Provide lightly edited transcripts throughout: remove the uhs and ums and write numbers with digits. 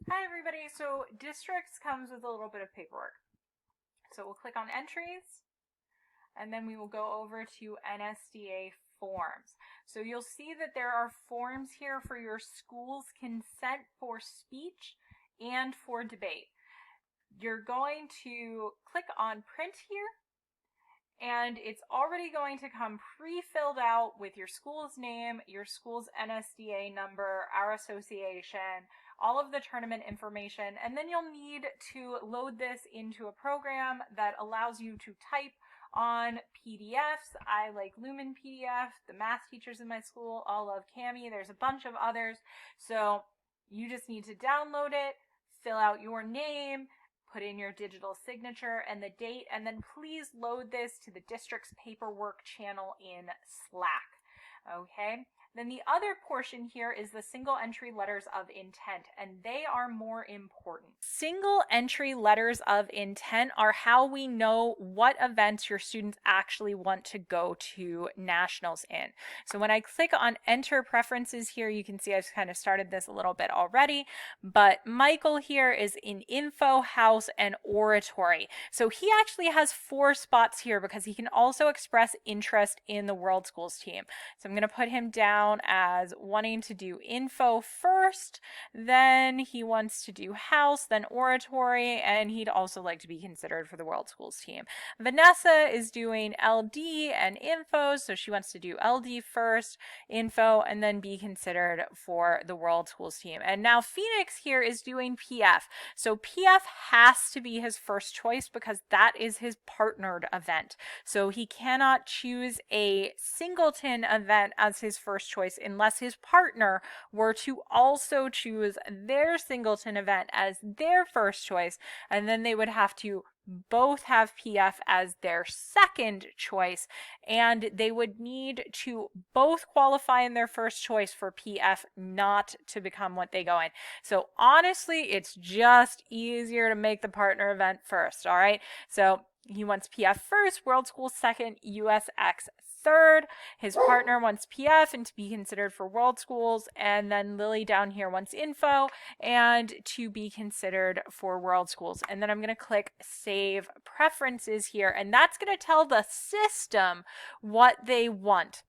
Hi everybody, so districts comes with a little bit of paperwork. So we'll click on entries and then we will go over to NSDA forms. So you'll see that there are forms here for your school's consent for speech and for debate. You're going to click on print here and it's already going to come pre-filled out with your school's name, your school's NSDA number, our association, all of the tournament information, and then you'll need to load this into a program that allows you to type on PDFs. I like Lumen PDF, the math teachers in my school all love Kami, there's a bunch of others. So you just need to download it, fill out your name, put in your digital signature and the date, and then please load this to the district's paperwork channel in Slack. Okay, then the other portion here is the single entry letters of intent, and they are more important. Single entry letters of intent are how we know what events your students actually want to go to nationals in. So when I click on enter preferences here, you can see I've kind of started this a little bit already, but Michael here is in info, house, and oratory. So he actually has 4 spots here because he can also express interest in the World Schools team. So I'm going to put him down as wanting to do info first, then he wants to do house, then oratory, and he'd also like to be considered for the World Schools team. Vanessa is doing LD and info, so she wants to do LD first, info, and then be considered for the World Schools team. And now Phoenix here is doing PF. So PF has to be his first choice because that is his partnered event. So he cannot choose a singleton event as his first choice unless his partner were to also choose their singleton event as their first choice, and then they would have to both have PF as their second choice, and they would need to both qualify in their first choice for PF not to become what they go in. So honestly, it's just easier to make the partner event first, all right? So he wants PF first, World Schools second, USX third. His partner wants PF and to be considered for World Schools, and then Lily down here wants info and to be considered for World Schools. And then I'm going to click Save Preferences here, and that's going to tell the system what they want.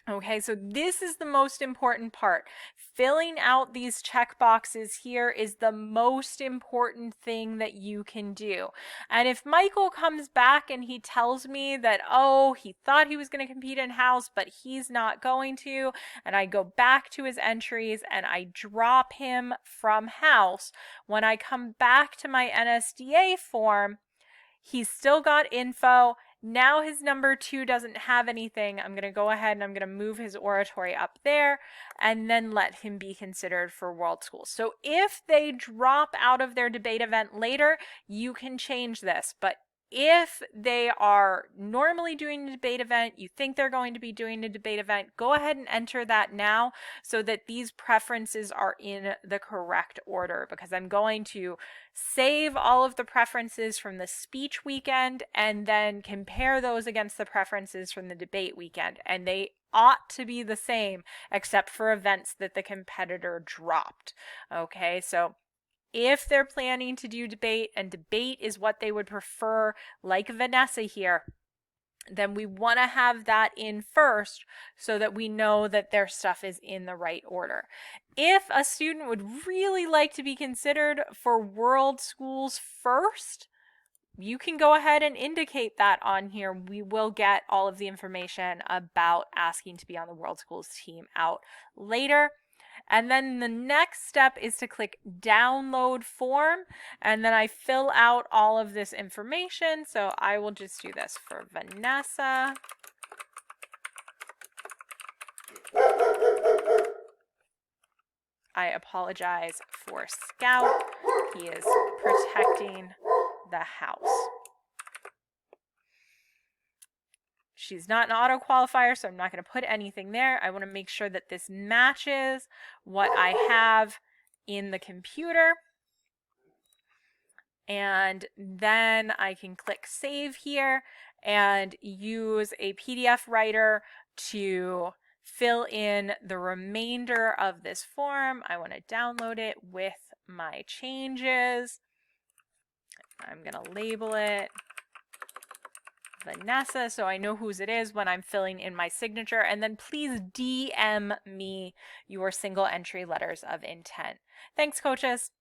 Okay, so this is the most important part. Filling out these check boxes here is the most important thing that you can do. And if Michael comes back and he tells me that, oh, he thought he was going to compete in house, but he's not going to, and I go back to his entries and I drop him from house, when I come back to my NSDA form, he's still got info. Now his number 2 doesn't have anything. I'm going to go ahead and I'm going to move his oratory up there and then let him be considered for World Schools. So if they drop out of their debate event later, you can change this. But if they are normally doing a debate event, you think they're going to be doing a debate event, go ahead and enter that now so that these preferences are in the correct order, because I'm going to save all of the preferences from the speech weekend and then compare those against the preferences from the debate weekend. And they ought to be the same except for events that the competitor dropped. Okay, so if they're planning to do debate and debate is what they would prefer, like Vanessa here, then we want to have that in first so that we know that their stuff is in the right order. If a student would really like to be considered for World Schools first, you can go ahead and indicate that on here. We will get all of the information about asking to be on the World Schools team out later. And then the next step is to click download form, and then I fill out all of this information. So I will just do this for Vanessa. I apologize for Scout. He is protecting the house. She's not an auto qualifier, so I'm not going to put anything there. I want to make sure that this matches what I have in the computer. And then I can click save here and use a PDF writer to fill in the remainder of this form. I want to download it with my changes. I'm going to label it Vanessa so I know whose it is when I'm filling in my signature. And then please DM me your single entry letters of intent. Thanks, coaches.